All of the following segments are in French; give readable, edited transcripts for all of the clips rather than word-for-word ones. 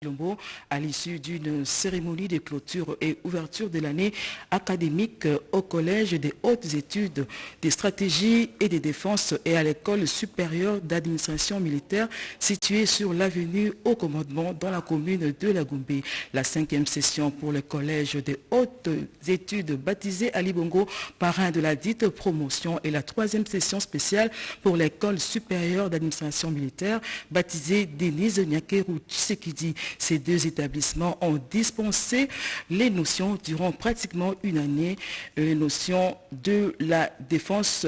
Lombo à l'issue d'une cérémonie de clôture et ouverture de l'année académique au Collège des hautes études des stratégies et des défenses et à l'École supérieure d'administration militaire située sur l'avenue Haut Commandement dans la commune de La Goumbé. La 5e session pour le Collège des hautes études baptisé Ali Bongo, parrain de la dite promotion, et la 3e session spéciale pour l'École supérieure d'administration militaire baptisée Denise Nyakeru Tshisekedi. Ces deux établissements ont dispensé les notions durant pratiquement une année, les notions de la défense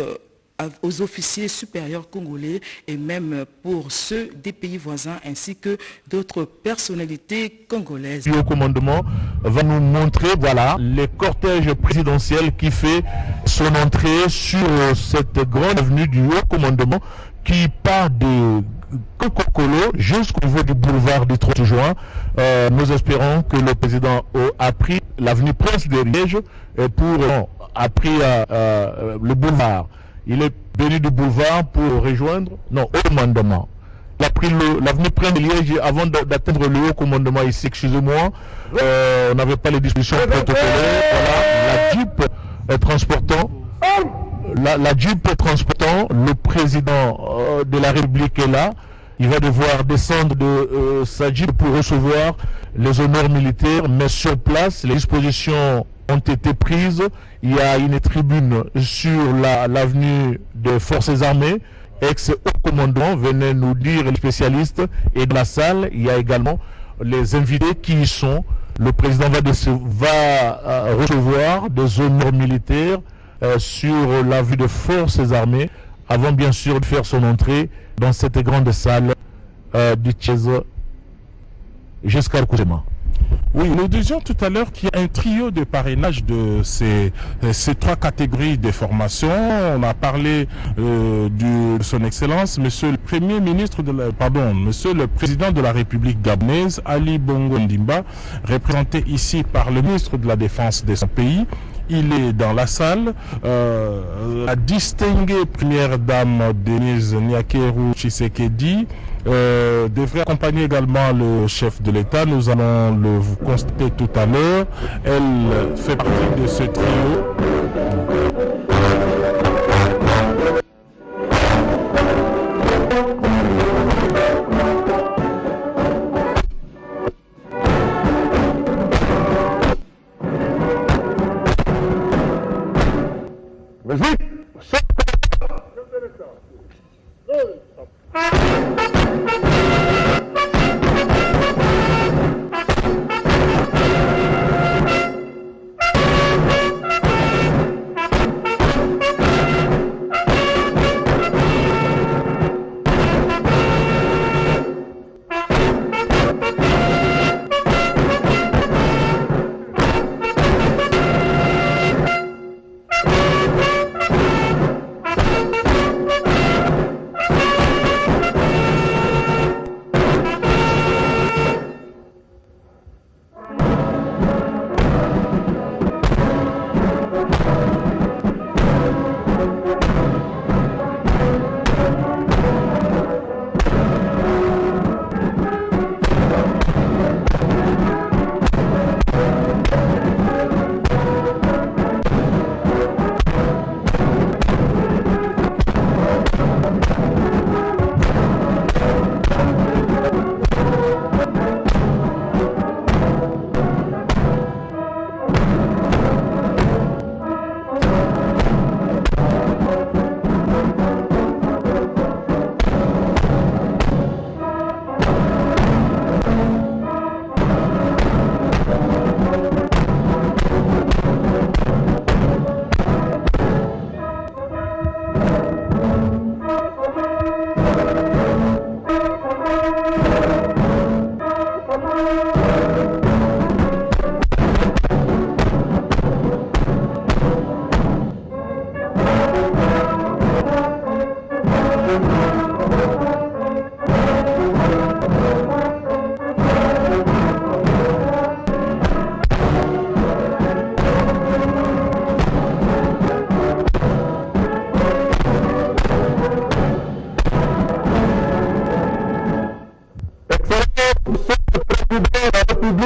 aux officiers supérieurs congolais et même pour ceux des pays voisins ainsi que d'autres personnalités congolaises. Le commandement va nous montrer le cortège présidentiel qui fait son entrée sur cette grande avenue du haut commandement qui part de Kokokolo jusqu'au niveau du boulevard du 30 juin. Nous espérons que le président a pris l'avenue Prince de Liège a pris le boulevard. Il est venu du boulevard pour rejoindre, au commandement. Il a pris l'avenue Prince de Liège avant d'atteindre le haut commandement ici, excusez-moi. On n'avait pas les dispositions protocolaires. Voilà, la Jeep transportant. La Jeep transportant, le président de la République est là. Il va devoir descendre de sa Jeep pour recevoir les honneurs militaires, mais sur place, les dispositions ont été prises. Il y a une tribune sur l'avenue des Forces armées. Ex-haut commandant, venez nous dire les spécialistes. Et dans la salle, il y a également les invités qui y sont. Le président va recevoir des honneurs militaires sur l'avenue des Forces armées, avant bien sûr de faire son entrée dans cette grande salle du Tchez jusqu'à Kouzema. Oui, nous disions tout à l'heure qu'il y a un trio de parrainage de ces trois catégories de formation. On a parlé de son Excellence, Monsieur le Premier ministre Monsieur le Président de la République gabonaise, Ali Bongo Ndimba, représenté ici par le ministre de la Défense de son pays. Il est dans la salle. La distinguée première dame Denise Nyakeru Tshisekedi devrait accompagner également le chef de l'État. Nous allons vous constater tout à l'heure. Elle fait partie de ce trio.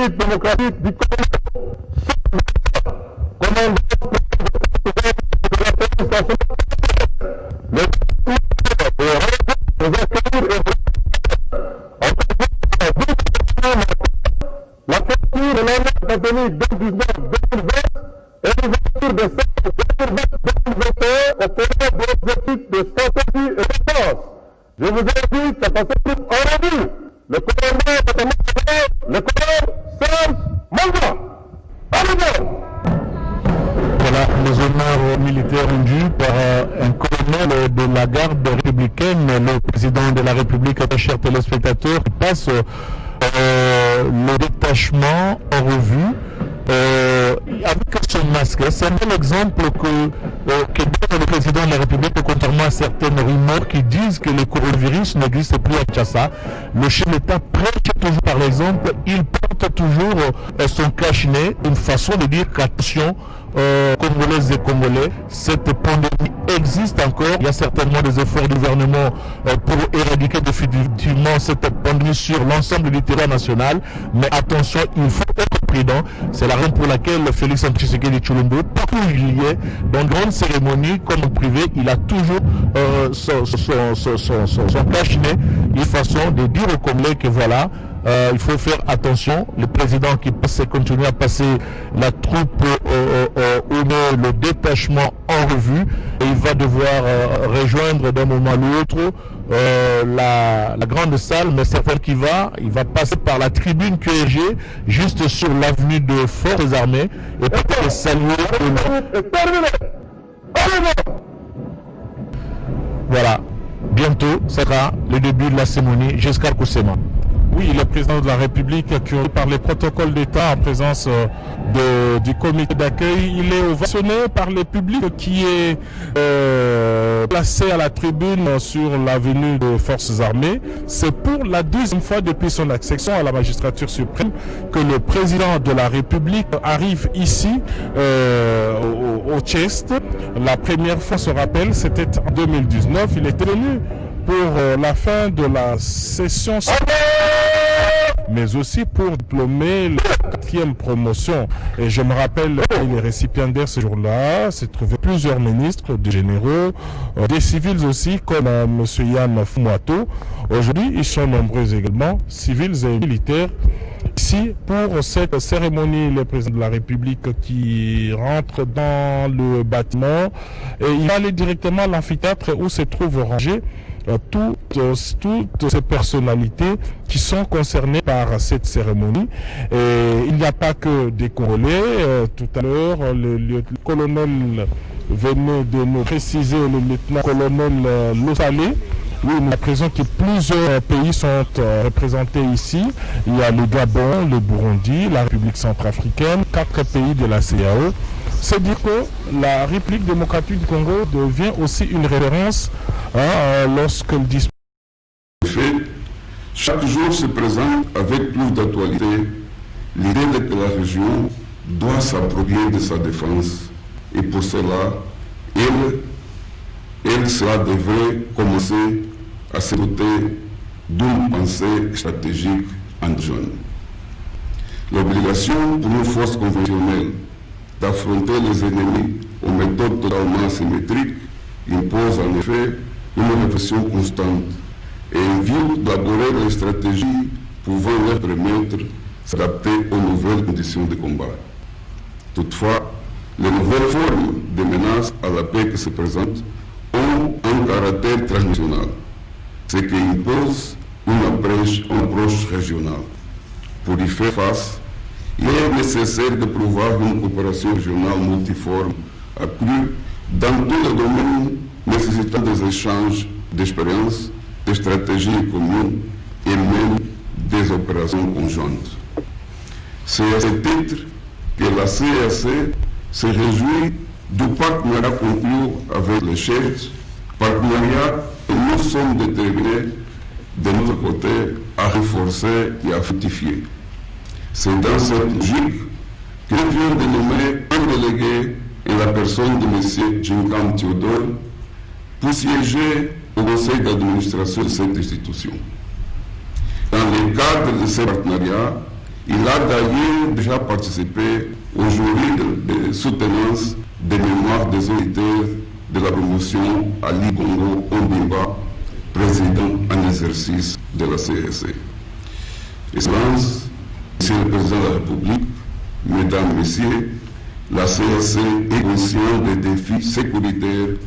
République démocratique du Congo, commandant la capture de l'année académique 2019-2020 et l'ouverture de cette 2021 au cours de l'exercice de stratégie et de défense. Je vous invite à passer en revue le commandant le colonel Serge Manga. Allez-y! Voilà les honneurs militaires rendus par un colonel de la garde républicaine, le président de la République, chers téléspectateurs, qui passe le détachement en revue avec son masque. C'est un bel exemple que donne le président de la République, contrairement à certaines rumeurs qui disent que le coronavirus n'existe plus à Kinshasa. Le chef d'État prêche toujours, par exemple, il porte toujours son cache-nez, une façon de dire qu'attention, Congolaises et Congolais, cette pandémie existe encore. Il y a certainement des efforts du gouvernement pour éradiquer définitivement cette pandémie sur l'ensemble du territoire national. Mais attention, il faut être prudent. C'est la raison pour laquelle Félix Antoine Tshisekedi Tshilombo, partout où il y est, dans de grandes cérémonies comme en privé, il a toujours son cache-nez, une façon de dire aux Congolais que voilà, il faut faire attention. Le président qui continue à passer la troupe ou le détachement en revue, et il va devoir rejoindre d'un moment à l'autre la grande salle, mais certains il va passer par la tribune QRG juste sur l'avenue de Forces Armées et peut-être saluer voilà, bientôt sera le début de la cérémonie jusqu'à Kousema. Oui, le président de la République qui par les protocoles d'État en présence du comité d'accueil, il est ovationné par le public qui est placé à la tribune sur l'avenue des Forces Armées. C'est pour la deuxième fois depuis son accession à la magistrature suprême que le président de la République arrive ici au Tchest. La première fois, se rappelle, c'était en 2019. Il était venu pour la fin de la session, mais aussi pour diplômer la 4e promotion. Et je me rappelle, il est récipiendaire ce jour-là, s'est trouvé plusieurs ministres, des généraux, des civils aussi, comme M. Yann Fumwato. Aujourd'hui, ils sont nombreux également, civils et militaires. Ici, pour cette cérémonie, le président de la République qui rentre dans le bâtiment, et il va aller directement à l'amphithéâtre où se trouve rangé toutes ces personnalités qui sont concernées par cette cérémonie. Et il n'y a pas que des Congolais. Tout à l'heure, le colonel venait de nous préciser, le lieutenant-colonel Losalé. Oui, nous apprenons que plusieurs pays sont représentés ici. Il y a le Gabon, le Burundi, la République centrafricaine, 4 pays de la CEDEAO. C'est dire que la République démocratique du Congo devient aussi une référence lorsqu'elle dispose. En fait, chaque jour se présente avec plus d'actualité l'idée que la région doit s'approprier de sa défense. Et pour cela, cela devrait commencer à se doter d'une pensée stratégique endogène. L'obligation pour nos forces conventionnelles d'affronter les ennemis aux méthodes totalement asymétriques impose en effet une réflexion constante et invite d'élaborer les stratégies pouvant leur permettre de s'adapter aux nouvelles conditions de combat. Toutefois, les nouvelles formes de menaces à la paix qui se présentent ont un caractère transnational, ce qui impose une approche régionale. Pour y faire face, il est nécessaire de prévoir une coopération régionale multiforme accrue dans tous les domaines nécessitant des échanges d'expériences, de stratégies communes et même des opérations conjointes. C'est à ce titre que la CEAC se réjouit du partenariat conclu avec les chefs, partenariat que nous sommes déterminés de notre côté à renforcer et à fructifier. C'est dans cette logique que vient de nommer un délégué et la personne de M. Djinkam Théodore pour siéger au conseil d'administration de cette institution. Dans le cadre de ce partenariat, Il a d'ailleurs déjà participé au jury de soutenance des mémoires des auditeurs de la promotion Ali Bongo Ondimba, président en exercice de la CRC. Excellence, Monsieur le Président de la République, Mesdames, Messieurs, la CRC est consciente des défis sécuritaires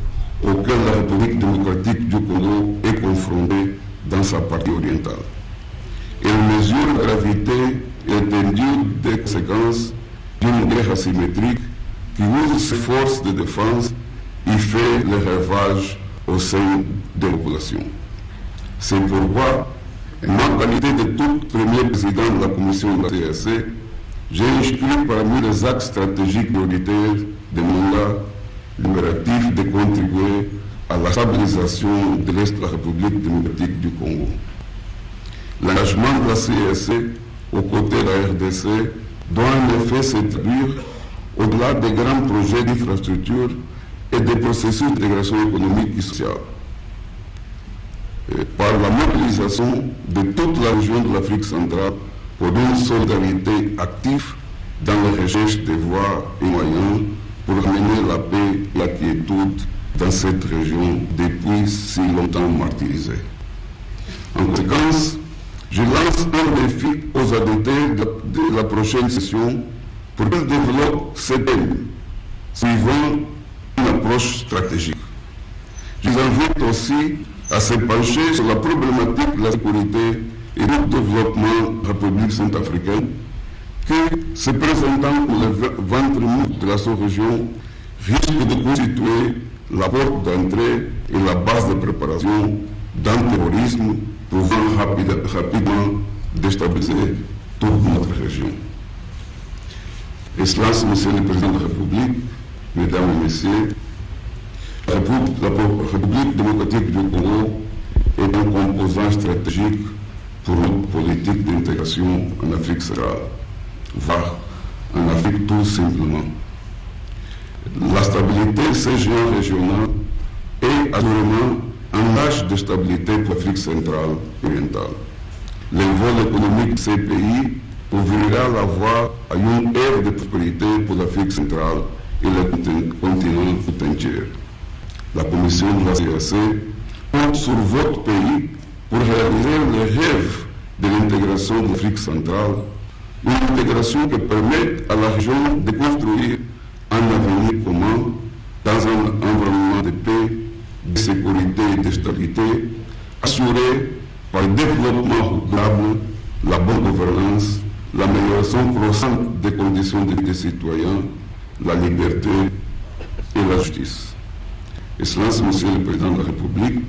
auxquels la République démocratique du Congo est confrontée dans sa partie orientale. Elle mesure la gravité et l'étendue des conséquences d'une guerre asymétrique qui use ses forces de défense et fait le ravage au sein des populations. C'est pourquoi, en ma qualité de tout premier président de la commission de la CRC, j'ai inscrit parmi les axes stratégiques prioritaires de mandat l'impératif de contribuer à la stabilisation de l'Est de la République démocratique du Congo. L'engagement de la CRC aux côtés de la RDC doit en effet se traduire au-delà des grands projets d'infrastructure et des processus d'intégration économique et sociale. Par la mobilisation de toute la région de l'Afrique centrale pour une solidarité active dans la recherche des voies et moyens pour amener la paix et la quiétude dans cette région depuis si longtemps martyrisée. En conséquence, je lance un défi aux auditeurs de la prochaine session pour qu'ils développent ces thèmes suivant une approche stratégique. Je les invite aussi à se pencher sur la problématique de la sécurité et du développement de la République centrafricaine qui, se présentant pour le ventre mou de la sous-région, risque de constituer la porte d'entrée et la base de préparation d'un terrorisme pouvant rapidement déstabiliser toute notre région. Excellence, Monsieur le Président de la République, Mesdames et Messieurs, la République démocratique du Congo est un composant stratégique pour notre politique d'intégration en Afrique centrale, voire en Afrique tout simplement. La stabilité de ces géants régionaux est assurément un âge de stabilité pour l'Afrique centrale et orientale. L'envol économique de ces pays ouvrira la voie à une ère de prospérité pour l'Afrique centrale et le continent tout entier. La Commission de la CRC compte sur votre pays pour réaliser le rêve de l'intégration de l'Afrique centrale, une intégration qui permette à la région de construire un avenir commun dans un environnement de paix, de sécurité et de stabilité, assuré par le développement durable, la bonne gouvernance, l'amélioration croissante des conditions de vie des citoyens, la liberté et la justice. Excellence, Monsieur le Président de la République,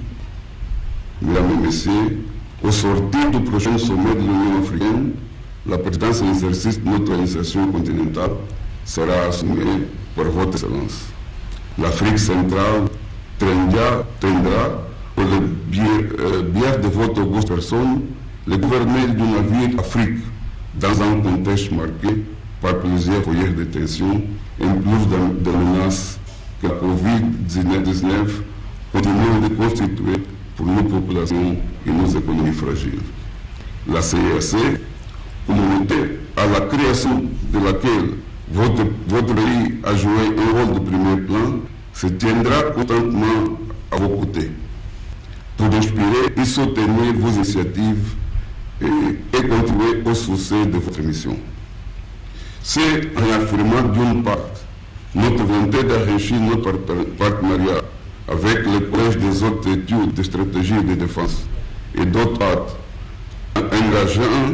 Mesdames et Messieurs, au sortir du prochain sommet de l'Union africaine, la présidence en exercice de notre organisation continentale sera assumée par votre Excellence. L'Afrique centrale tiendra, pour le biais de votre auguste personne, le gouvernement du navire Afrique dans un contexte marqué par plusieurs foyers de tension et plus de menaces que la Covid-19 continue de constituer pour nos populations et nos économies fragiles. La CRC, communauté à la création de laquelle votre pays a joué un rôle de premier plan, se tiendra constantement à vos côtés pour inspirer et soutenir vos initiatives et contribuer au succès de votre mission. C'est en affirmant d'une part notre volonté d'enrichir notre partenariat avec le Collège des autres études de stratégie et de défense et d'autre part en engageant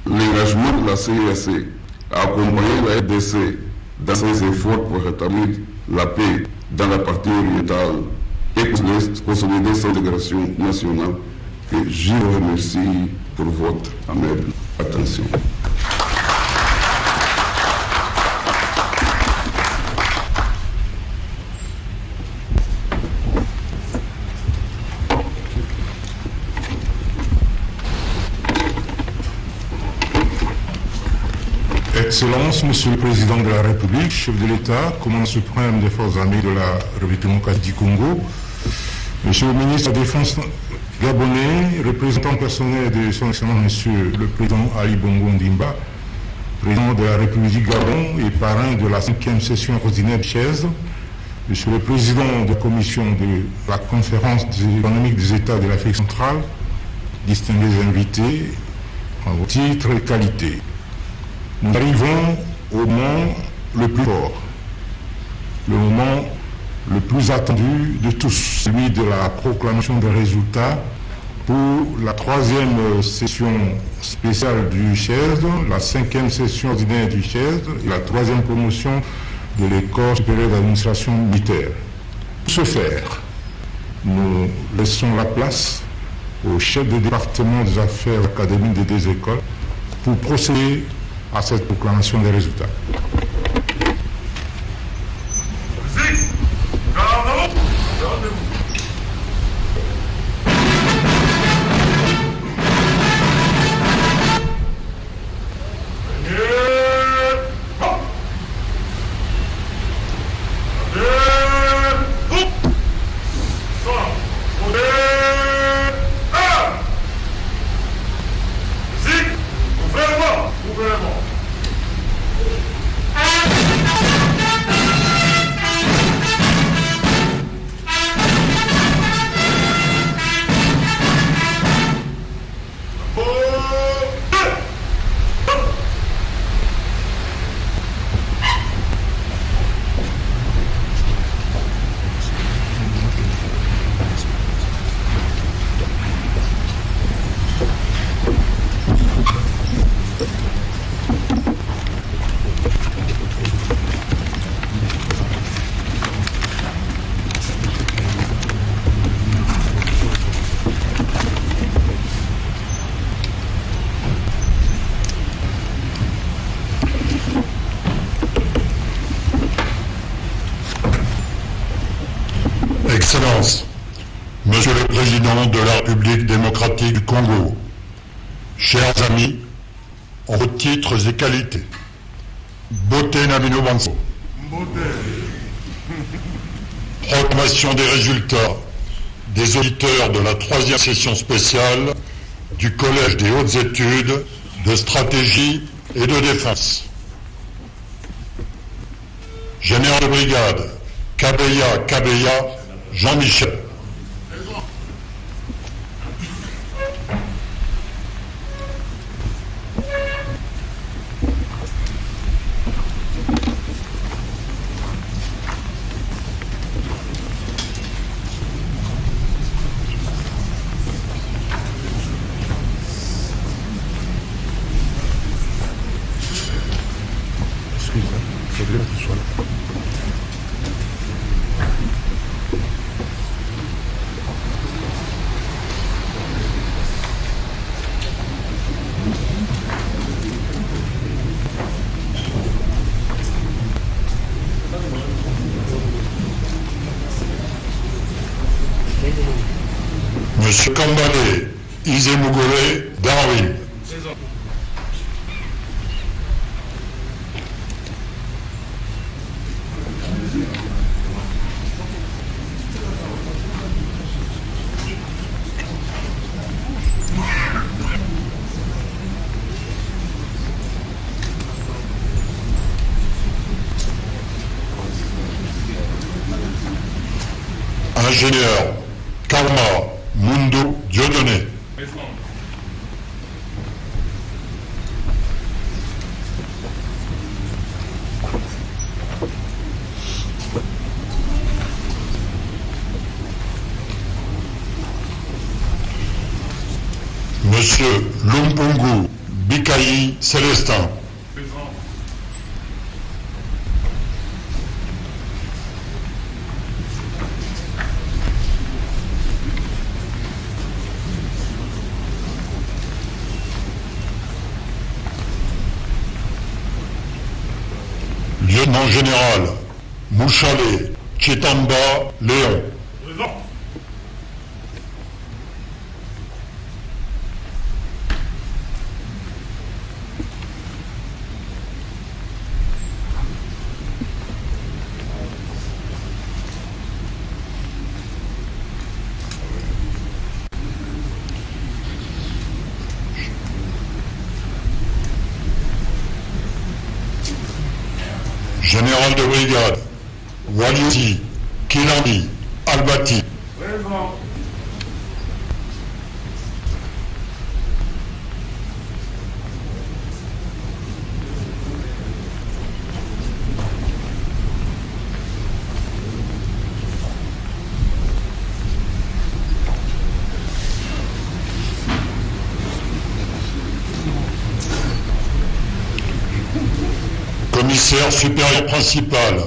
l'engagement de la CRC à accompagner la RDC dans ses efforts pour rétablir la paix dans la partie orientale et consolider son intégration nationale. Et je vous remercie pour votre amable attention. Excellence, Monsieur le Président de la République, chef de l'État, commandant suprême des forces armées de la République démocratique du Congo, Monsieur le ministre de la Défense gabonais, représentant personnel de son Excellence Monsieur le Président Ali Bongo Ondimba, président de la République du Gabon et parrain de la 5e session ordinaire de Chaise, Monsieur le Président de la Commission de la Conférence économique des États de l'Afrique centrale, distingués invités, en vos titres et qualités. Nous arrivons au moment le plus fort, le moment le plus attendu de tous, celui de la proclamation des résultats pour la 3e session spéciale du CHESD, la 5e session ordinaire du CHESD et la 3e promotion de l'École supérieure d'administration militaire. Pour ce faire, nous laissons la place au chef de département des affaires académiques des deux écoles pour procéder à cette proclamation des résultats. Excellences, Monsieur le Président de la République démocratique du Congo, chers amis, en vos titres et qualités, Beauté Nabino Banso, proclamation des résultats des auditeurs de la 3e session spéciale du Collège des hautes études de stratégie et de défense. Général de brigade, Kabeya, Jean-Michel. Excusez-moi, il faudrait que tu sois là. Monsieur Kambale Izemugole Darwin. Ingénieur Karma Mundo Dieudonné. Monsieur Lumpungu Bikayi Célestin. Lieutenant général Mouchalé Chitamba Léon. Général de brigade, Waliouti, Kilandi, Albati. Commissaire supérieur principal,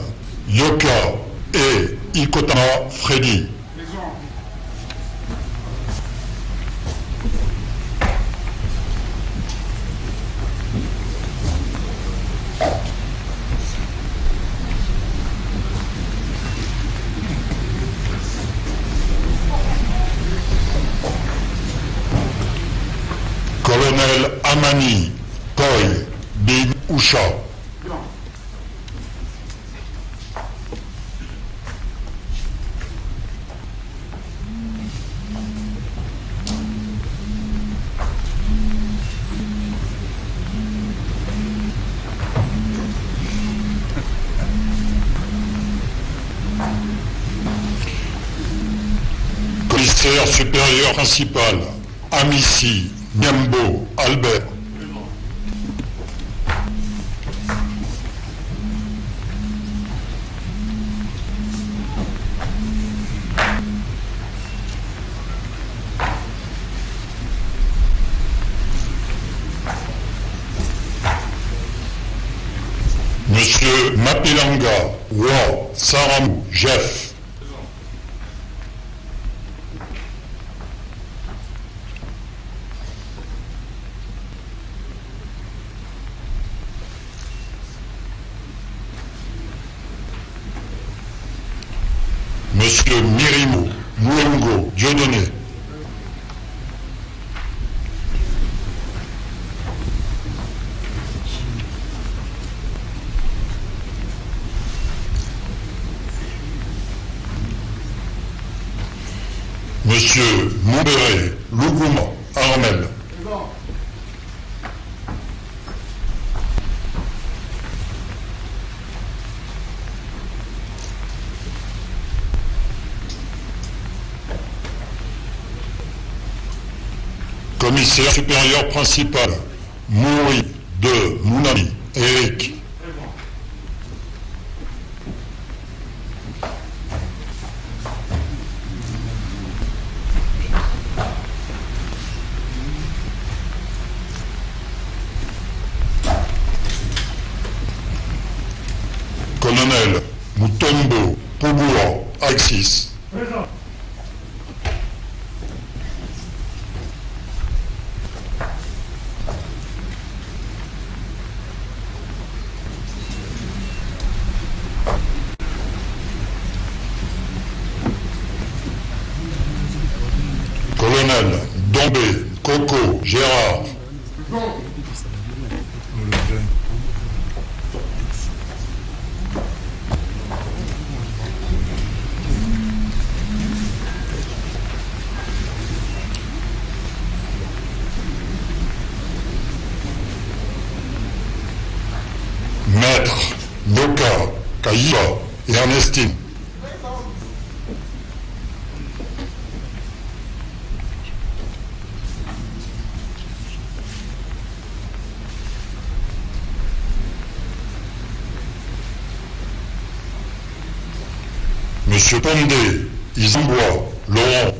Yoka et Ikotama Freddy. Colonel Amani Koy Bin Usha. Commissaire supérieur principal, Amici Niambo Albert. Monsieur Mapilanga Wa Saramou Jeff. Monsieur Mirimo Mouongo Dieudonné. Monsieur Montbéré Lougouma Armel. Commissaire supérieur principal, Mouri de Mounami, Eric. Colonel Mutombo Pouboua, Axis. Colonel Dombé, Coco, Gérard. Maître, Noka, Kaïba et Ernestine. Monsieur Pondé, Isambois, Laurent.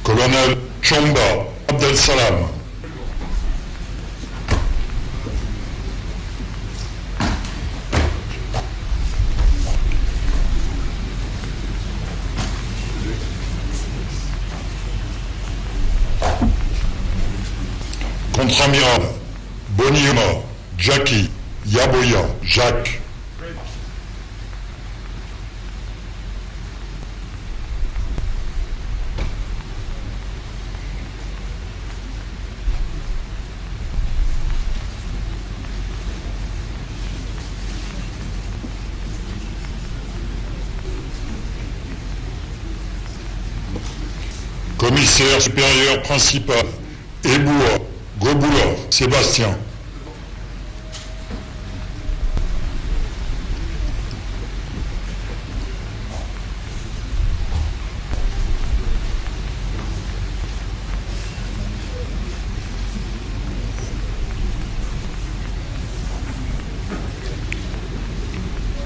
Colonel Chomba Abdel Salam. Contre-amiral Boniema, Jackie, Yaboya, Jacques. Commissaire supérieur principal, Eboua Goboula Sébastien.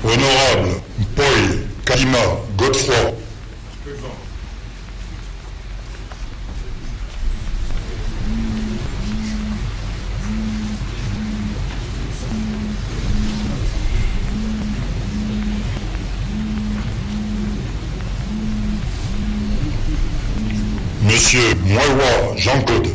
Honorable Paul Kalima Godefroy. Monsieur Mouawa Jean-Claude.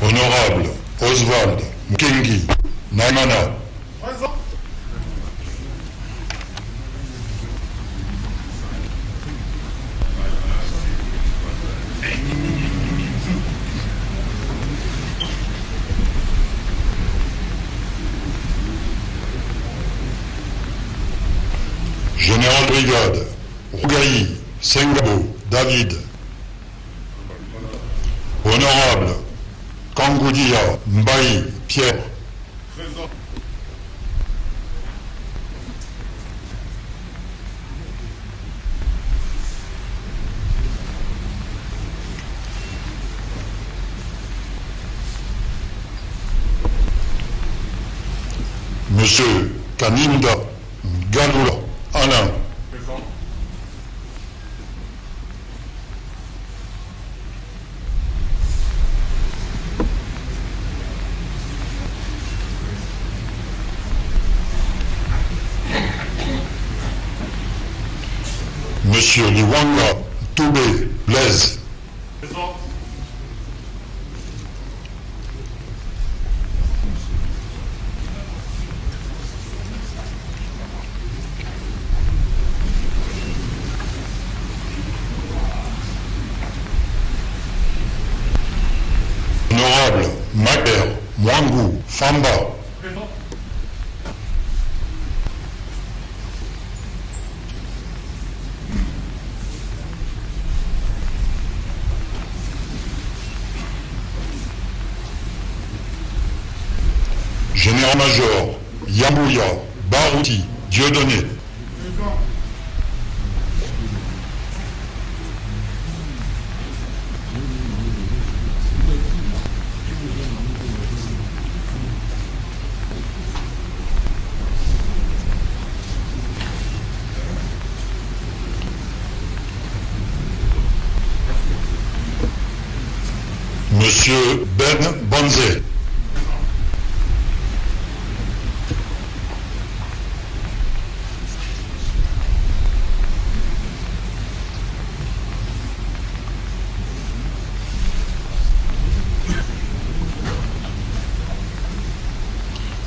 Honorable Oswald Mkengi Naimana. Général brigade Rougaï Sengabo David. Honorable Kangoudia Mbaï Pierre. Monsieur Kaninda Galoula Alain. Monsieur Liwanga Toubé Blaise. Honorable Maker Mwangou Famba. Général-major Yambouya Barouti Dieudonné. Monsieur Ben Banzé.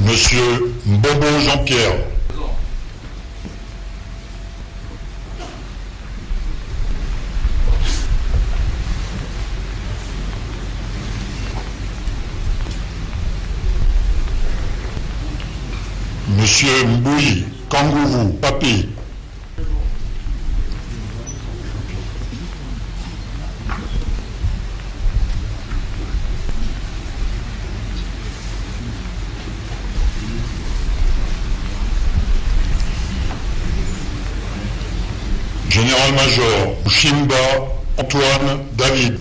Monsieur Bobo Jean-Pierre. Monsieur Mboui Kangouvou Papi. Général-major Chimba Antoine David.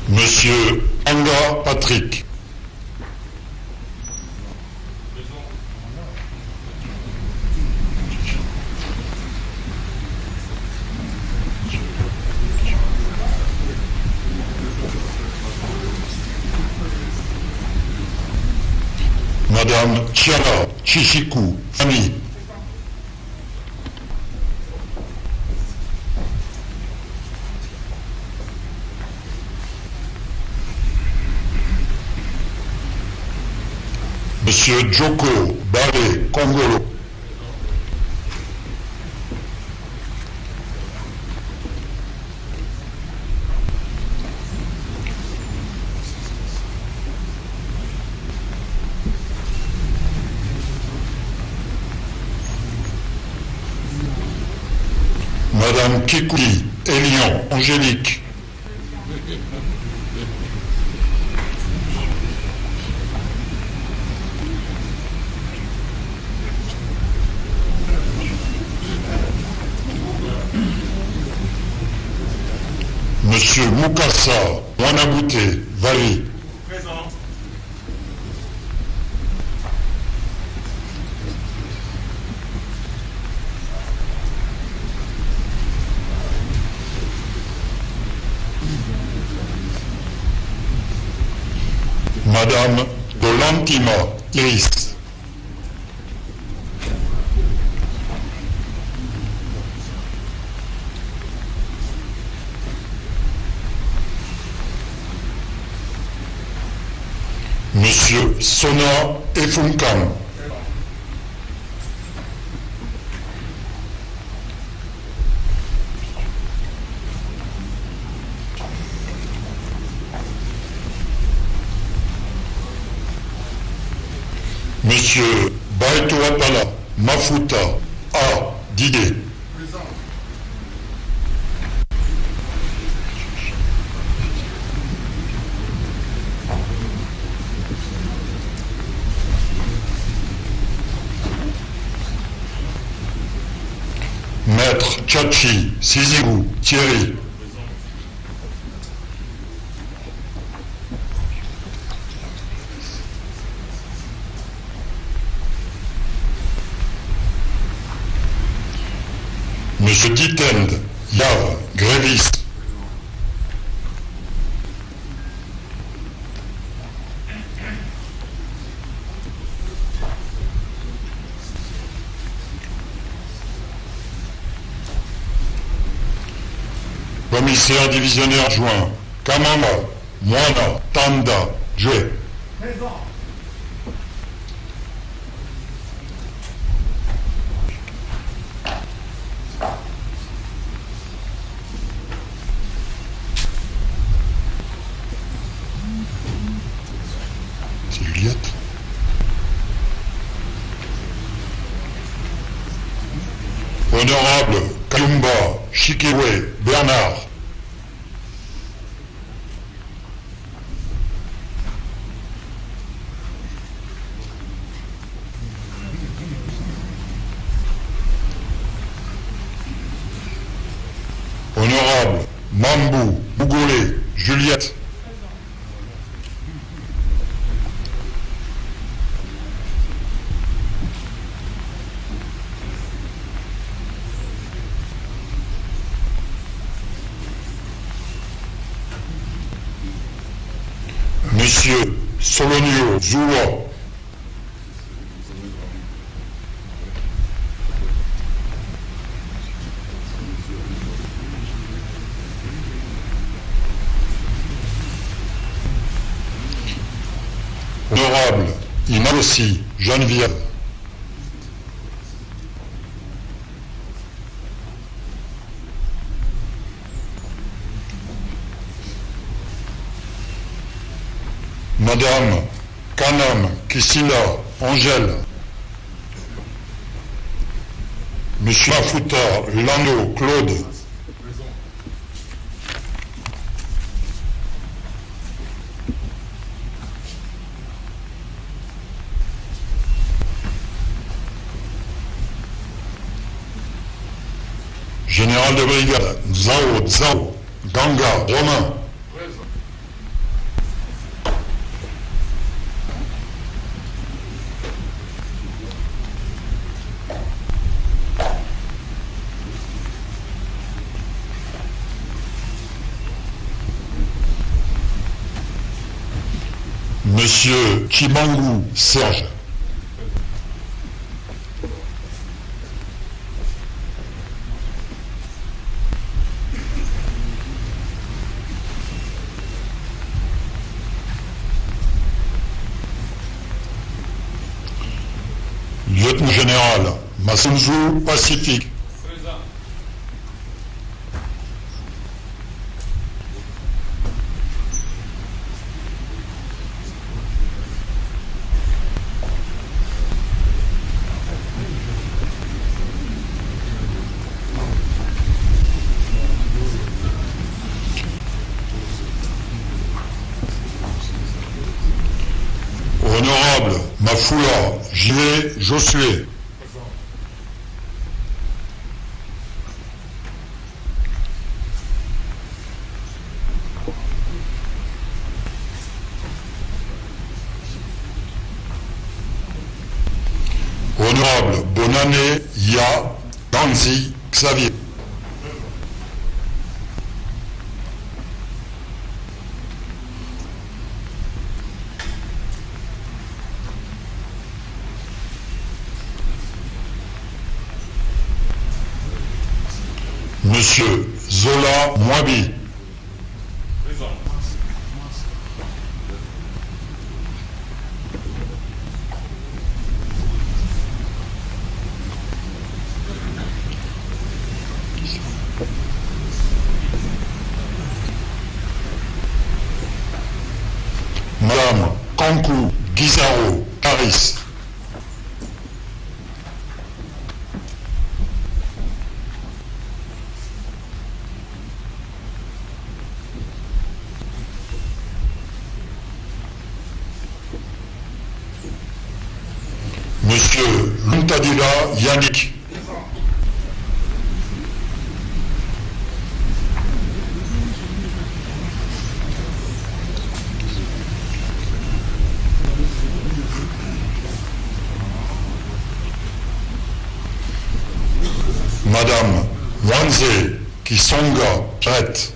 Monsieur Anga Patrick. Chiala Chichikou Fanny. Monsieur Djoko Bale Kongolo. Madame Kikouli Elion Angélique. Monsieur Moukassa Wanabouté Vali. Présent. Madame Dolantima Iris. Monsieur Sona Efunkam. Monsieur Baitoapala Mafuta A. Didé. Maître Tchachi Sizigou Thierry. Monsieur Ditend Yav Grévis. Commissaire divisionnaire adjoint Kamama Mwana Tanda Djoué. C'est Juliette. Honorable Kayumba Chikewe Bernard. Honorable Mambou Bougolé Juliette. Monsieur Solonio Zoua. Honorable Imalossi Geneviève. Madame Kanam Kissila Angèle. Monsieur Mafuta Lando Claude. Général de brigade Zao Ganga Romain. Monsieur Chimangu Serge. lieutenant général Masunzu Pacifique. Honorable Mafoula J.V. Josué. Honorable Bonane Ya Danzi Xavier. Monsieur Zola Mwabi. Madame Kankou Guizaro Paris. Monsieur Luntadila Yannick. Madame Wanze Kisonga Prête.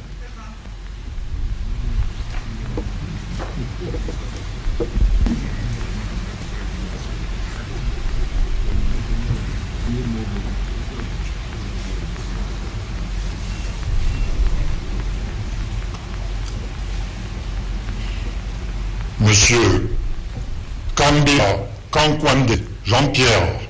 Monsieur Kambia Kankwande Jean-Pierre.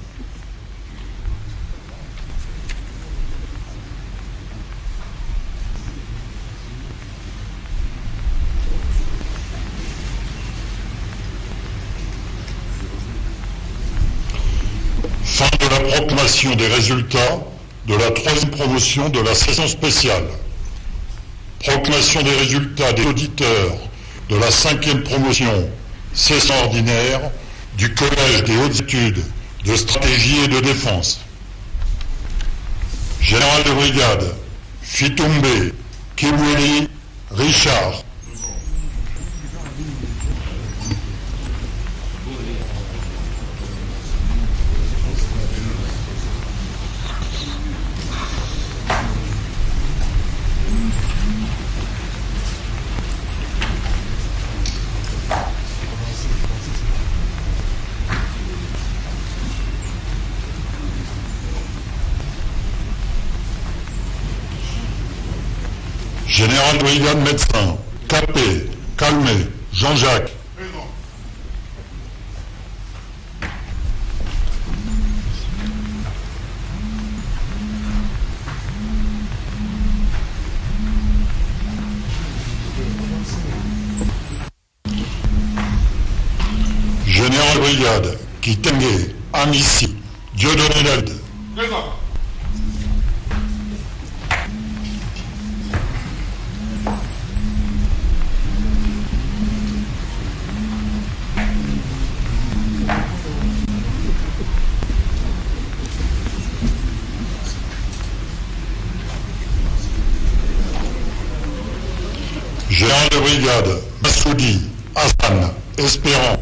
Fin de la proclamation des résultats de la 3e promotion de la session spéciale. Proclamation des résultats des auditeurs de la 5e promotion session ordinaire du Collège des hautes études de stratégie et de défense. Général de brigade Fitumbe Kibweli Richard. Général de brigade médecin, Capé, Calmé, Jean-Jacques. Général de brigade, Kitenge, Amissi, Dieudonné David. Général de brigade, Massoudi, Hassan, Espérant.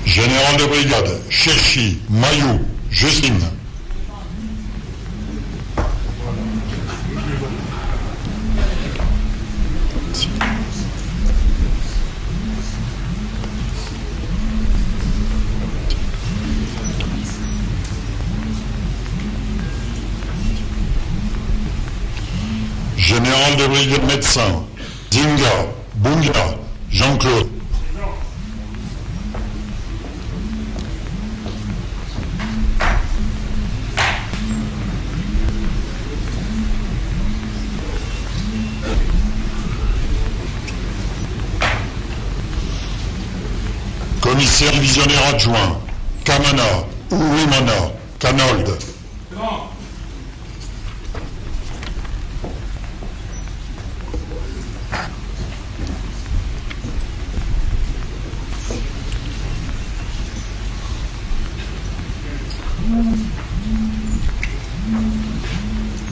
Général de brigade, Chechi, Mayou, Justine. général de brigade médecin, Zinga, Bunga, Jean-Claude. Commissaire divisionnaire adjoint, Kamana, Ouimana, Canold.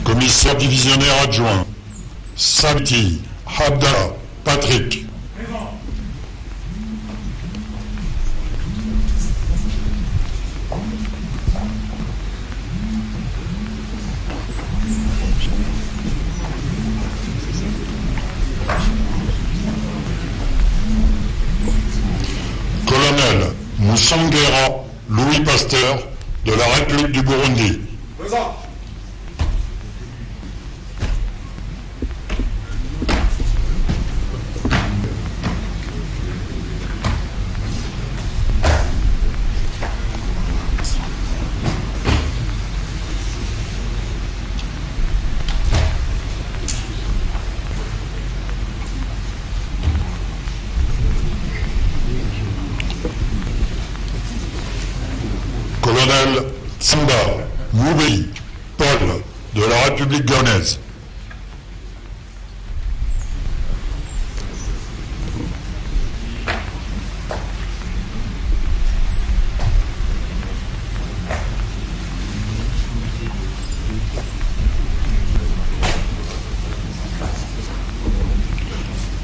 Commissaire divisionnaire adjoint, Sabti, Abdallah, Patrick. Colonel Moussangera Louis Pasteur de la République du Burundi. Présent. Colonel Tsamba Moubei Paul de la République gabonaise.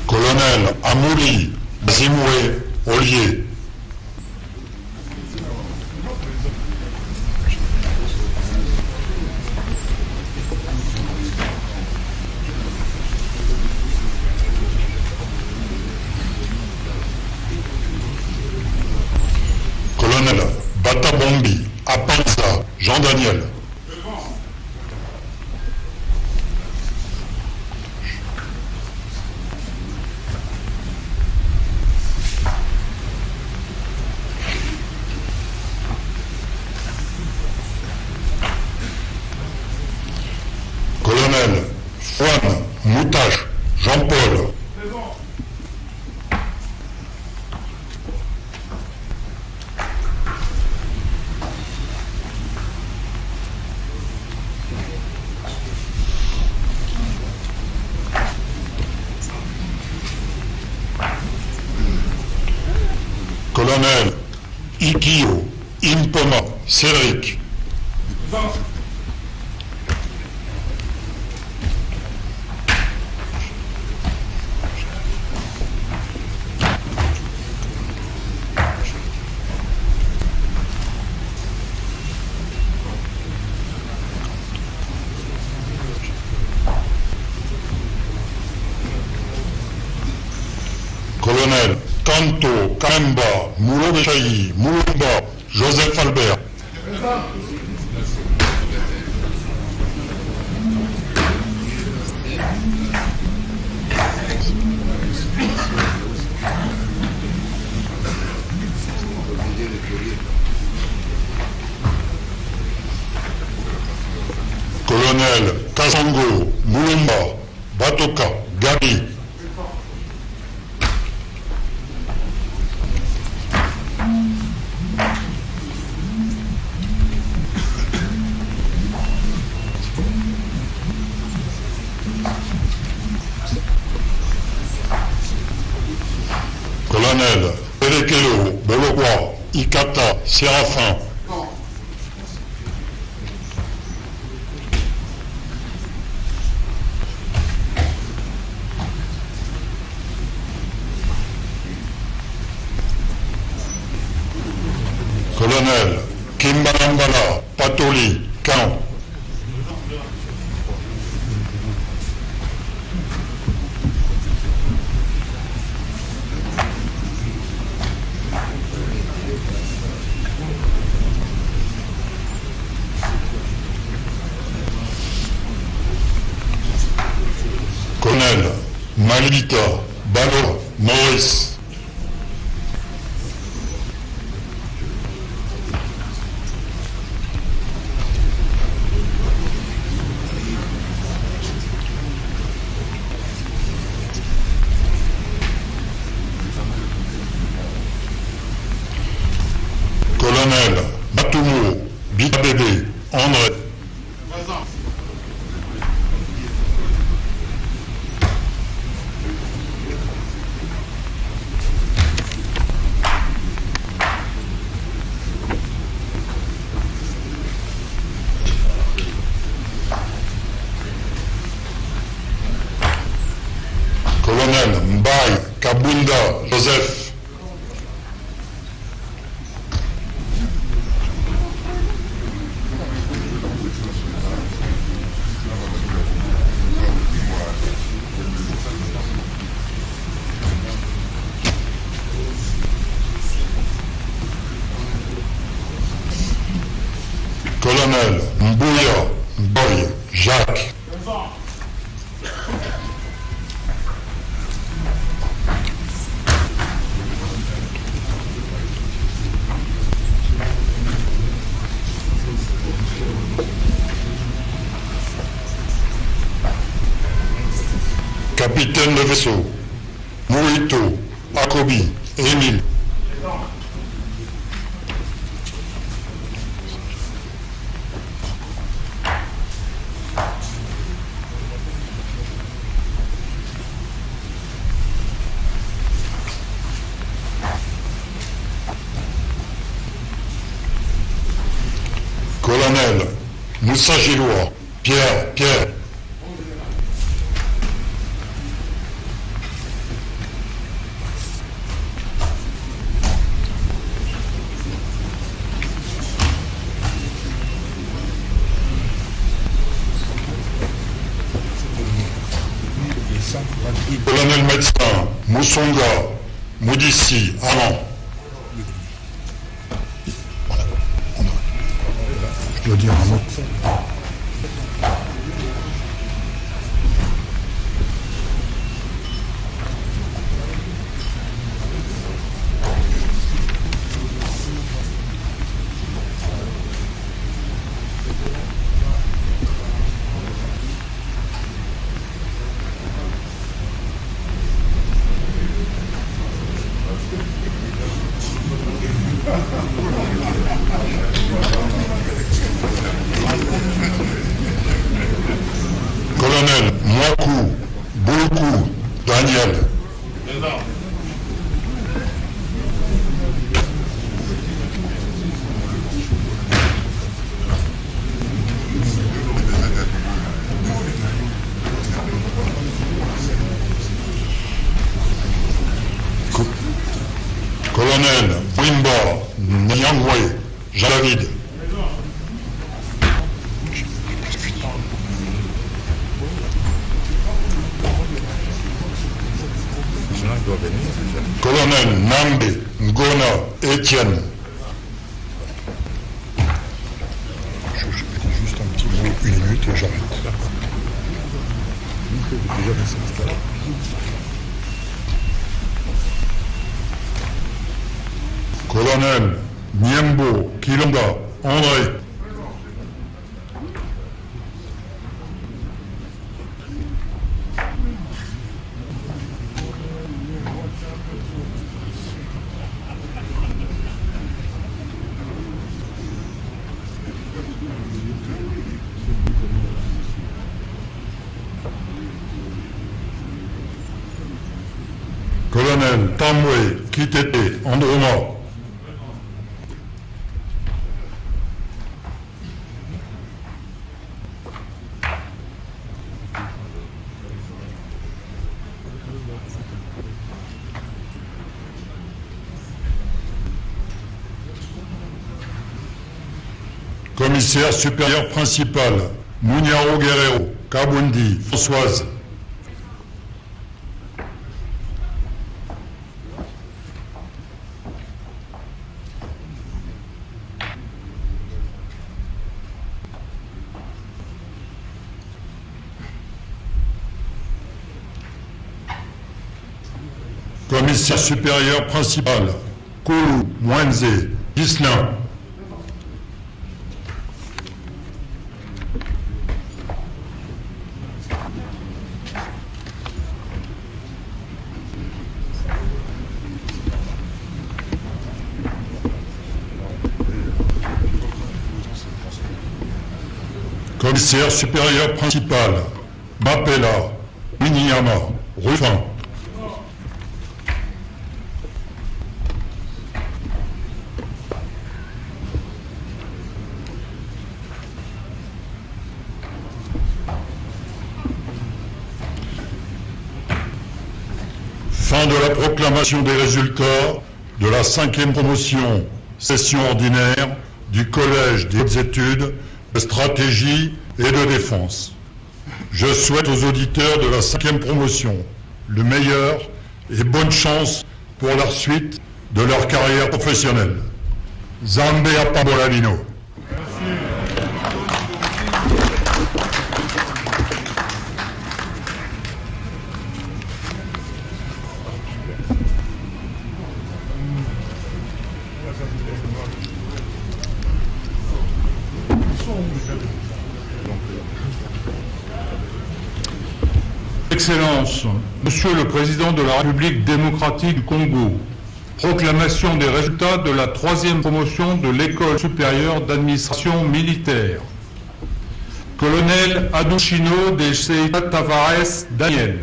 Colonel Amouli Zimoué Ollier. Colonel Batabombi Apanza Jean-Daniel. Colonel Juan Moutache Jean-Paul. Colonel Ikio Impoma Cédric. Colonel Kanto Kamba Moulobechaï Moulomba Joseph Albert. Colonel Kazango Moulomba Batoka Gabi. Colonel Pelekelo Belogwa Ikata Séraphin. Colonel Kimbalambala Patoli Caen. Milita, Balo, Maurice. Colonel Batoumo, Bidabébé, André. Colonel Mbaye, Kabunda, Joseph. Colonel Mbouya, Boy, Jacques. Capitaine de vaisseau, Mouito, Akobi, Émile. Colonel Moussa Gilois, Pierre. Colonel médecin, Moussonga, Moudissi, Alain. Je dois dire un mot. Colonel Mouakou, Bouloukou, Daniel. Colonel Wimba, Nyangwe, Jean-David. Colonel Nambe, Ngona, Étienne. Je dis juste un petit mot, 1 minute et j'arrête. Colonel Niembo, Kilonga, André. Colonel Tamwe, Kitete, Androma. Commissaire supérieur principal, Mouniaro Guerrero, Kabundi, Françoise. Commissaire supérieur principal, Koulou Mwenze Ghislain. Commissaire supérieur principal, Mapela Miniyama Ruffin. Fin de la proclamation des résultats de la 5e promotion, session ordinaire du Collège des hautes études de stratégie et de défense. Je souhaite aux auditeurs de la 5e promotion le meilleur et bonne chance pour la suite de leur carrière professionnelle. Zambe Apabolalino. Excellences, Monsieur le Président de la République démocratique du Congo, proclamation des résultats de la 3e promotion de l'École supérieure d'administration militaire. Colonel Adushino de Seita Tavares Daniel.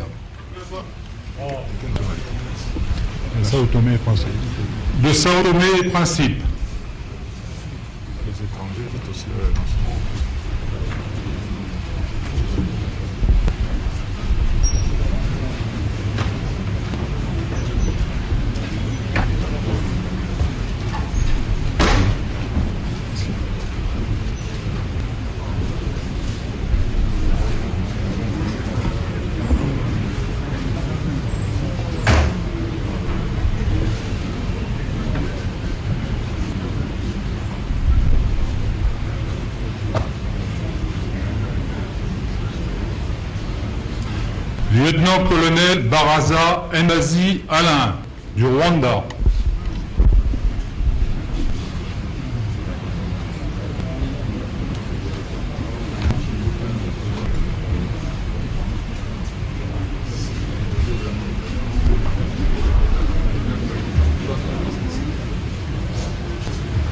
De Sao Tomé et Principe. Lieutenant-colonel Baraza Mbazi Alain, du Rwanda.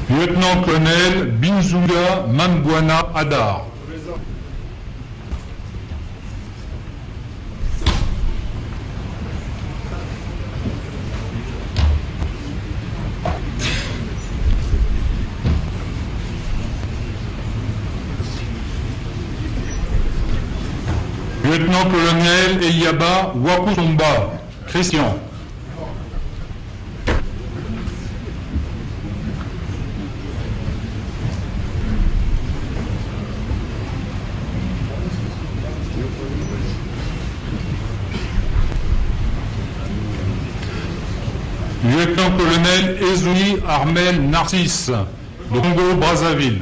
Lieutenant-colonel Binzunga Mambwana Adar. Lieutenant-colonel Eyaba Wakusomba, Christian. Lieutenant-colonel Ezoui Armel Narcisse, de Congo-Brazzaville.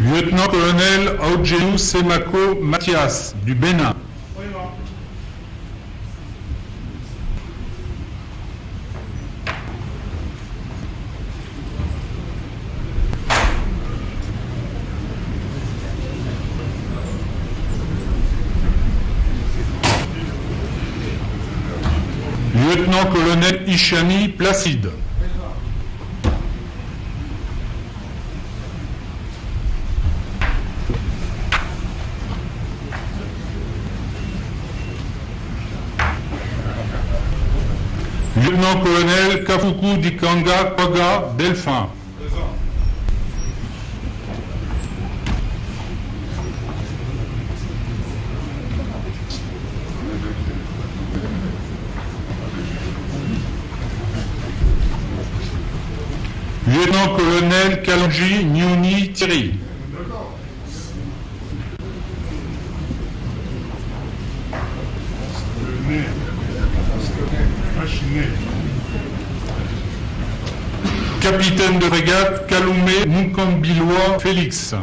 Lieutenant-colonel Audjenou Semako Mathias, du Bénin. Lieutenant-colonel Ishani Placide. Lieutenant-colonel Kafuku Dikanga Kwaga Delphin. Lieutenant-colonel Kalonji Nyoni Thierry. Capitaine de frégate Kaloumé Mukambiloa Félix.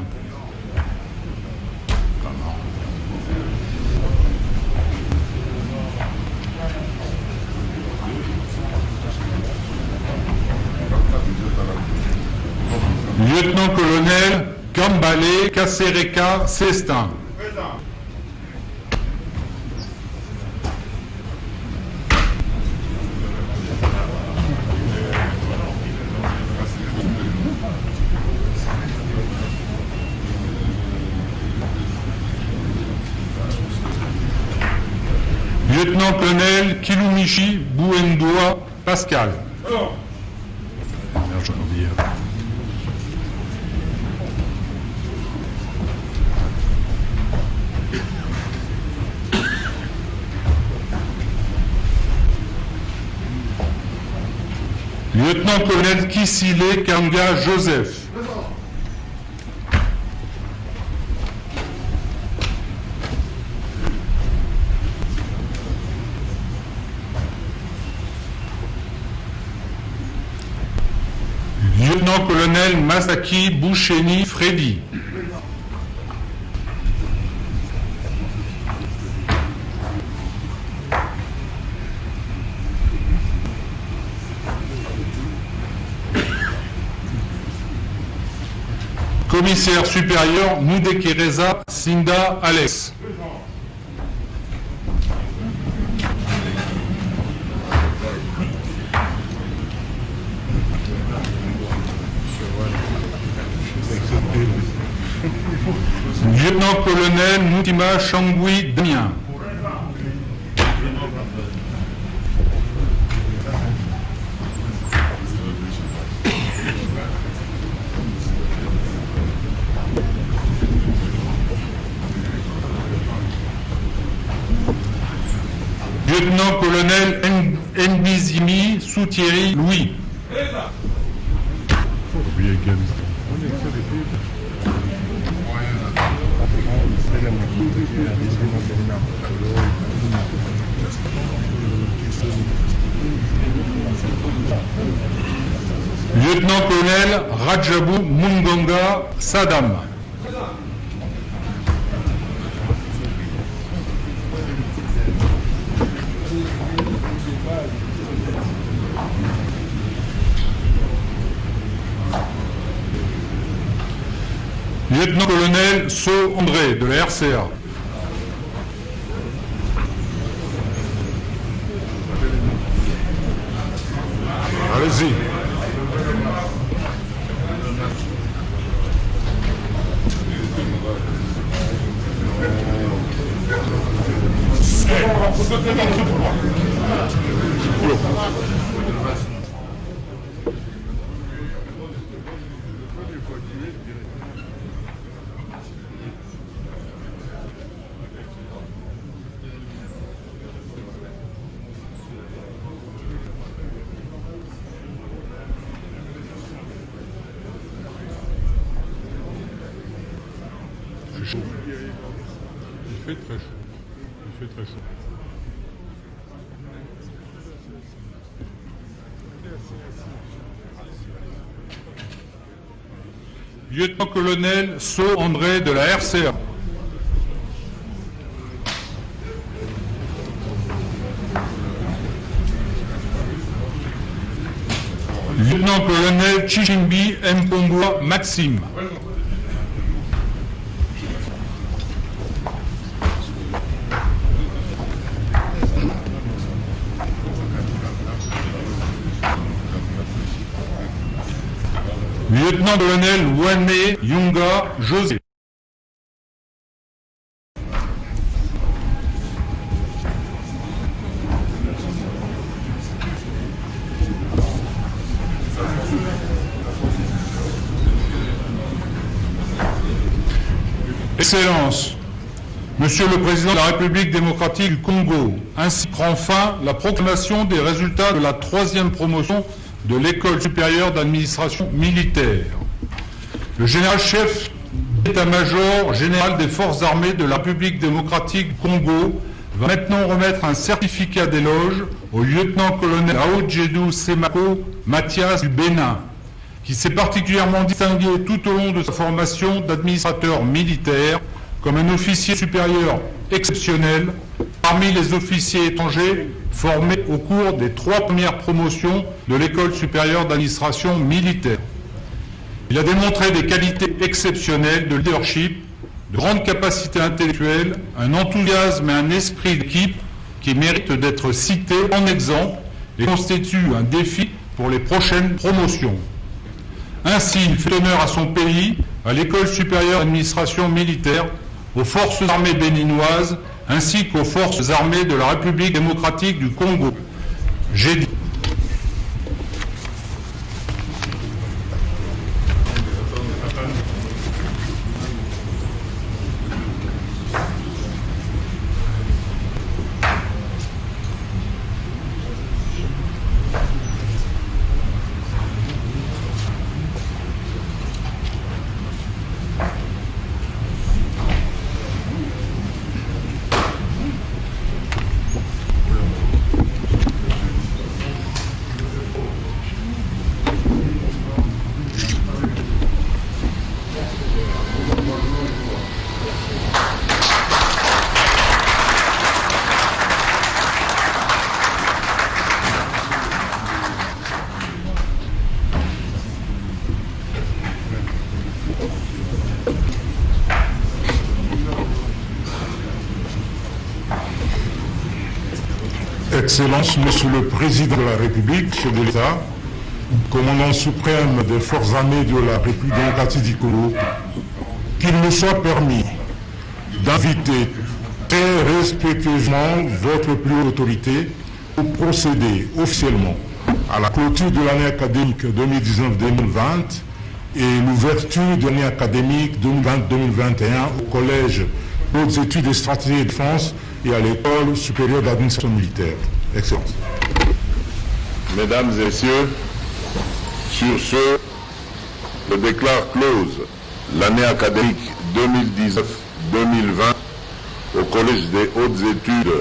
Lieutenant-colonel Kambale Kasereka Cestin. Lieutenant-colonel Kilumichi Bouendoa Pascal. Merde, j'en ai oublié. Lieutenant-colonel Kisile Kanga Joseph. Lieutenant-colonel Masaki Boucheni Freddy. Commissaire supérieur Moudekereza Sinda Alex. Lieutenant-colonel Moutima Changui Damien. Lieutenant-colonel Nbizimi Soutieri Louis. Lieutenant-colonel Rajabou Mungonga Sadam. Lieutenant-colonel So André de la RCA. Allez-y. Chaud. Il fait très chaud. Il fait très chaud. Lieutenant-colonel So André de la RCA. Lieutenant-colonel Chichimbi Mpongwa Maxime. Lieutenant-colonel Wane Yunga José. Excellences, Monsieur le Président de la République démocratique du Congo, ainsi prend fin la proclamation des résultats de la 3e promotion de l'École supérieure d'administration militaire. Le général-chef d'état-major général des forces armées de la République démocratique du Congo va maintenant remettre un certificat d'éloge au lieutenant-colonel Aodjedou Semako Mathias du Bénin, qui s'est particulièrement distingué tout au long de sa formation d'administrateur militaire comme un officier supérieur exceptionnel parmi les officiers étrangers formés au cours des 3 premières promotions de l'École supérieure d'administration militaire. Il a démontré des qualités exceptionnelles de leadership, de grandes capacités intellectuelles, un enthousiasme et un esprit d'équipe qui méritent d'être cités en exemple et constituent un défi pour les prochaines promotions. Ainsi, il fait honneur à son pays, à l'École supérieure d'administration militaire, aux forces armées béninoises, ainsi qu'aux forces armées de la République démocratique du Congo. J'ai dit. Excellence, Monsieur le Président de la République, chef de l'État, commandant suprême des forces armées de la République démocratique du Congo, qu'il me soit permis d'inviter très respectueusement votre plus haute autorité pour procéder officiellement à la clôture de l'année académique 2019-2020 et l'ouverture de l'année académique 2020-2021 au Collège hautes études et stratégies de défense et à l'École supérieure d'administration militaire. Excellence. Mesdames et messieurs, sur ce, je déclare close l'année académique 2019-2020 au Collège des hautes études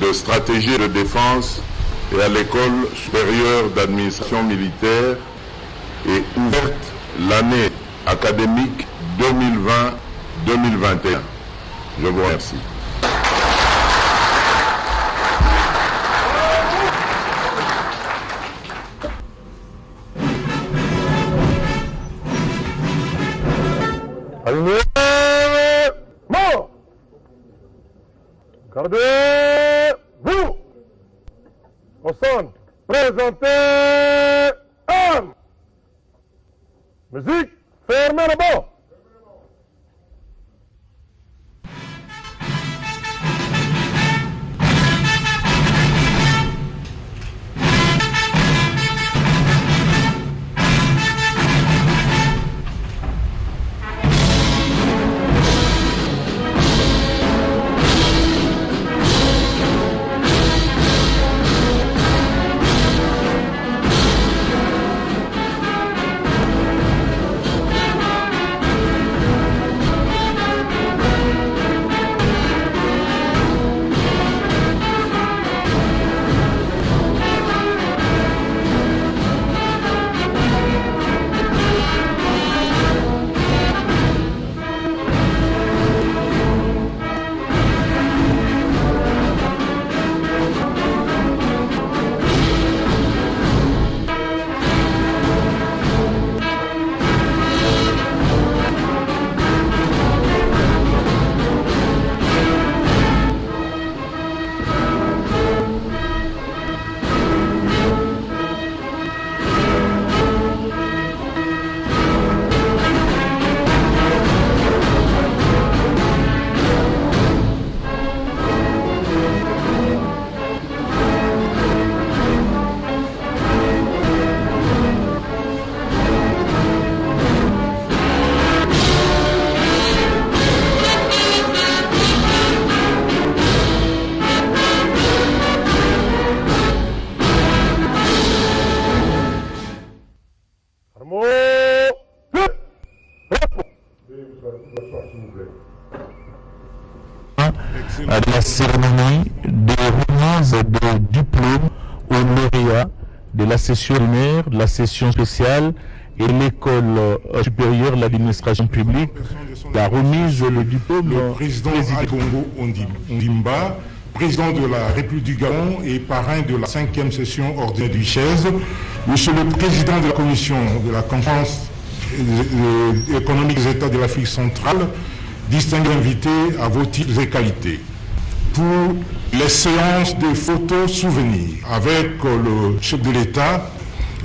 de stratégie de défense et à l'École supérieure d'administration militaire et ouverte l'année académique 2020-2021. Je vous remercie. Allez-vous! Gardez-vous! Au centre, présentez armes! Musique, fermez le banc! À la cérémonie de remise de diplôme aux lauréats de la session ordinaire, de la session spéciale et l'école supérieure de l'administration publique, la remise le diplôme. Le président Ali Bongo Ondimba, président de la République du Gabon et parrain de la 5e session ordinaire du CHES, monsieur le président de la commission de la conférence économique des États de l'Afrique centrale, distingués invités à vos titres et qualités. Pour les séances de photos souvenirs avec le chef de l'État,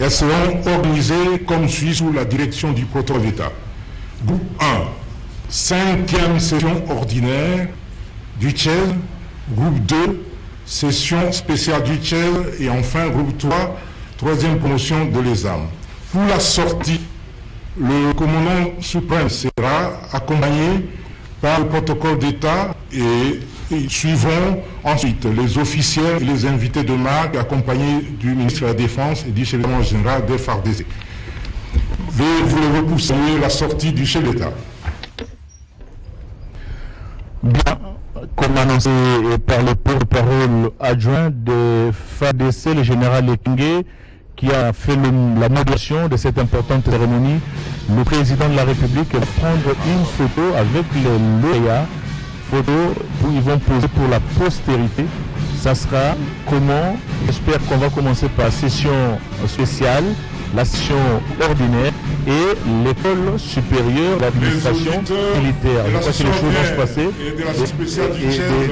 elles seront organisées comme suit sous la direction du protocole d'État. Groupe 1, 5e session ordinaire du CHES. Groupe 2, session spéciale du CHES. Et enfin, groupe 3, 3e promotion de l'ESAM. Pour la sortie, le commandant suprême sera accompagné par le protocole d'État et suivront ensuite les officiels et les invités de marque accompagnés du ministre de la Défense et du chef général des FARDC. Voulez-vous pour saluer la sortie du chef d'État? Bien, comme annoncé par le porte-parole adjoint de FARDC, le général Ekenge, qui a fait la modération de cette importante cérémonie, le président de la République va prendre une photo avec les lauréats, photo où ils vont poser pour la postérité. Ça sera comment? J'espère qu'on va commencer par la session spéciale, la session ordinaire et l'école supérieure d'administration militaire. Je crois que les choses vont se passer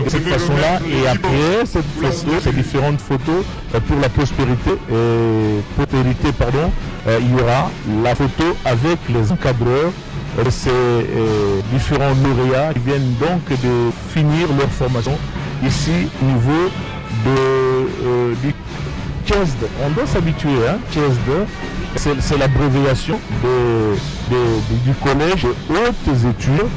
de cette façon-là. Et après cette photo, ces différentes photos pour la postérité, il y aura la photo avec les encadreurs de ces différents lauréats qui viennent donc de finir leur formation ici au niveau du CHESD. On doit s'habituer, hein, CHESD, c'est l'abréviation du collège de hautes études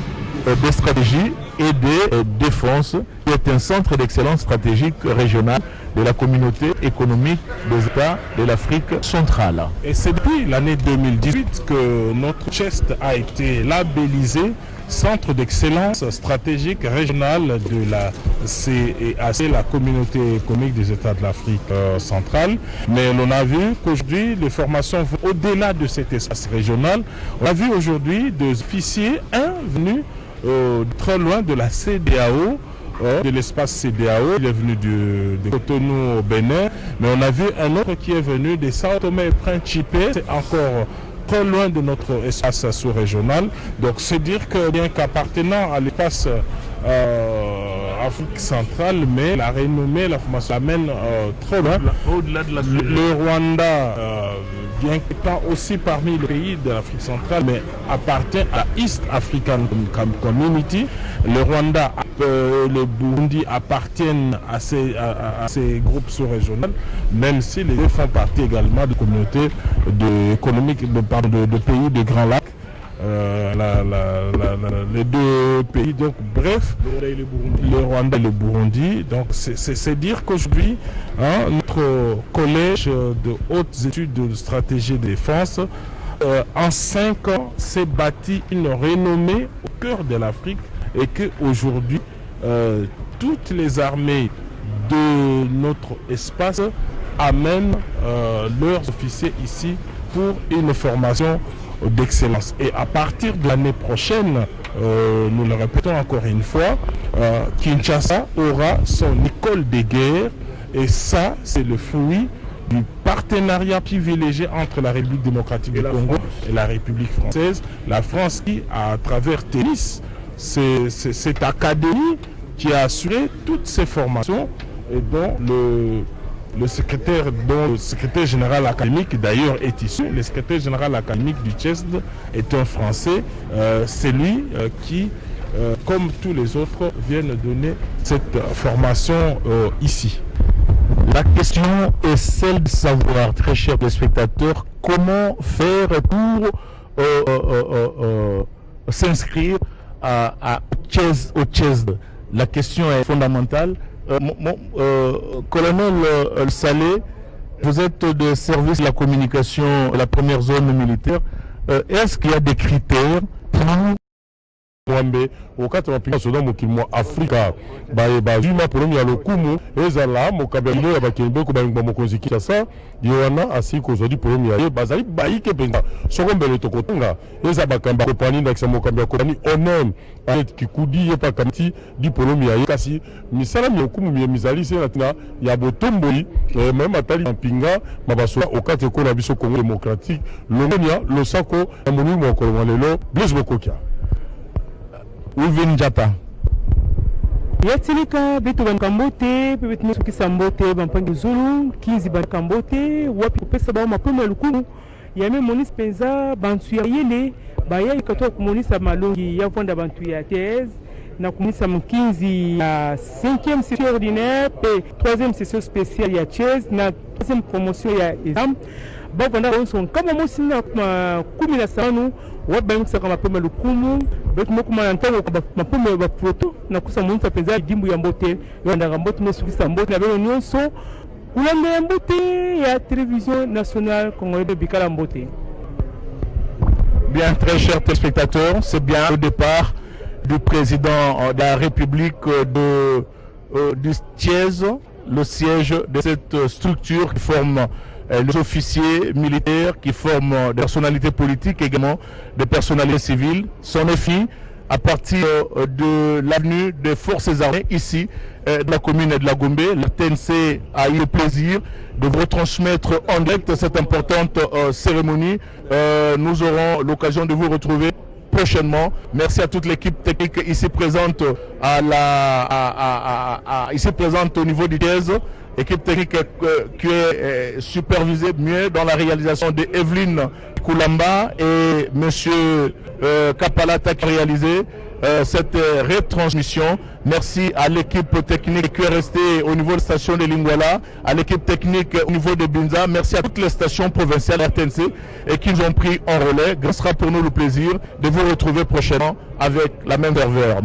de stratégie et de défense, qui est un centre d'excellence stratégique régional de la communauté économique des États de l'Afrique centrale. Et c'est depuis l'année 2018 que notre CHESD a été labellisé Centre d'excellence stratégique régional de la CEAC, la communauté économique des États de l'Afrique centrale. Mais l'on a vu qu'aujourd'hui, les formations vont au-delà de cet espace régional. On a vu aujourd'hui des officiers, un venu très loin de la CEDEAO, de l'espace CEDEAO, il est venu de Cotonou au Bénin, mais on a vu un autre qui est venu de Sao Tomé et Principe, c'est encore très loin de notre espace sous-régional. Donc c'est dire que bien qu'appartenant à l'espace Afrique centrale, mais la renommée, la formation amène très loin. Au-delà de le Rwanda, bien qu'étant aussi parmi les pays de l'Afrique centrale, mais appartient à East African Community. Le Rwanda, le Burundi appartiennent à ces groupes sous-régionaux, même si les deux font partie également de communautés économiques de pays de Grands Lacs. Les deux pays, donc bref, le Rwanda et le Burundi. Donc c'est dire qu'aujourd'hui, hein, notre collège de hautes études de stratégie de défense, en 5 ans, s'est bâti une renommée au cœur de l'Afrique et qu'aujourd'hui, toutes les armées de notre espace amènent leurs officiers ici pour une formation d'excellence. Et à partir de l'année prochaine, nous le répétons encore une fois, Kinshasa aura son école de guerre, et ça, c'est le fruit du partenariat privilégié entre la République démocratique du Congo et la République française. La France qui, à travers Tennis, c'est cette académie qui a assuré toutes ces formations et dont le secrétaire général académique d'ailleurs est issu. Le secrétaire général académique du CHESD est un Français. C'est lui qui, comme tous les autres, viennent donner cette formation ici. La question est celle de savoir, très chers spectateurs, comment faire pour s'inscrire au CHESD. La question est fondamentale. Colonel Salé, vous êtes de service de la communication, la première zone militaire. Est-ce qu'il y a des critères pour Mwambe wakati mapinga soda mokili mwa Afrika ba juma polomi ya lokumu ezala mokabelo ya bakembe ko bangba mokonzi Kinshasa Yohana asiko zodi polomi ya bazali baike penza sokombele tokotunga eza bakamba ko pani ndakisa mokamba ko ni onem alet kikudi yepa kamti di polomi ya kasi misala mi okumu mi mizali se na ya botomboli même atali mpinga mabasola okate ko na biso Congo démocratique lonia losako na monu mo ko lelo Blaise Bokokia Ulvin Jata. Yatilika beto bankambote pe beto soki sambote bampangi zulu 15 bankambote wapi pesa ba mapema lukumu ya me monis penza bantu ya yele baya ikato kumonisa malongi ya vonda bantu ya thèse na kumonisa mkinzi ya 5e session ordinaire pe 3e session spéciale ya thèse na 3e promotion ya exam bagonda onso kama mosina kumi na sanu wabangisa kama mapema lukumu betu mokuma na ntango mapema ba photo na kusa monisa penza dimbu ya mbote yanda mbote mesukisa mbote na belo nyonso kulande ya mbote ya télévision nationale congolaise de Bikala Mbote. Bien, très chers téléspectateurs, c'est bien le départ du président de la République du Thiès, le siège de cette structure qui forme les officiers militaires, qui forment des personnalités politiques, également des personnalités civiles. Son effet à partir de l'avenue des forces armées ici de la commune de la Gombe. La TNC a eu le plaisir de vous retransmettre en direct cette importante cérémonie. Nous aurons l'occasion de vous retrouver prochainement. Merci à toute l'équipe technique ici présente ici présente au niveau du Thiès. Équipe technique qui est supervisée mieux dans la réalisation de Evelyne Koulamba et Monsieur Kapalata qui a réalisé cette retransmission. Merci à l'équipe technique qui est restée au niveau de la station de Lingwala, à l'équipe technique au niveau de Binza. Merci à toutes les stations provinciales RTNC et qui nous ont pris en relais. Ce sera pour nous le plaisir de vous retrouver prochainement avec la même ferveur.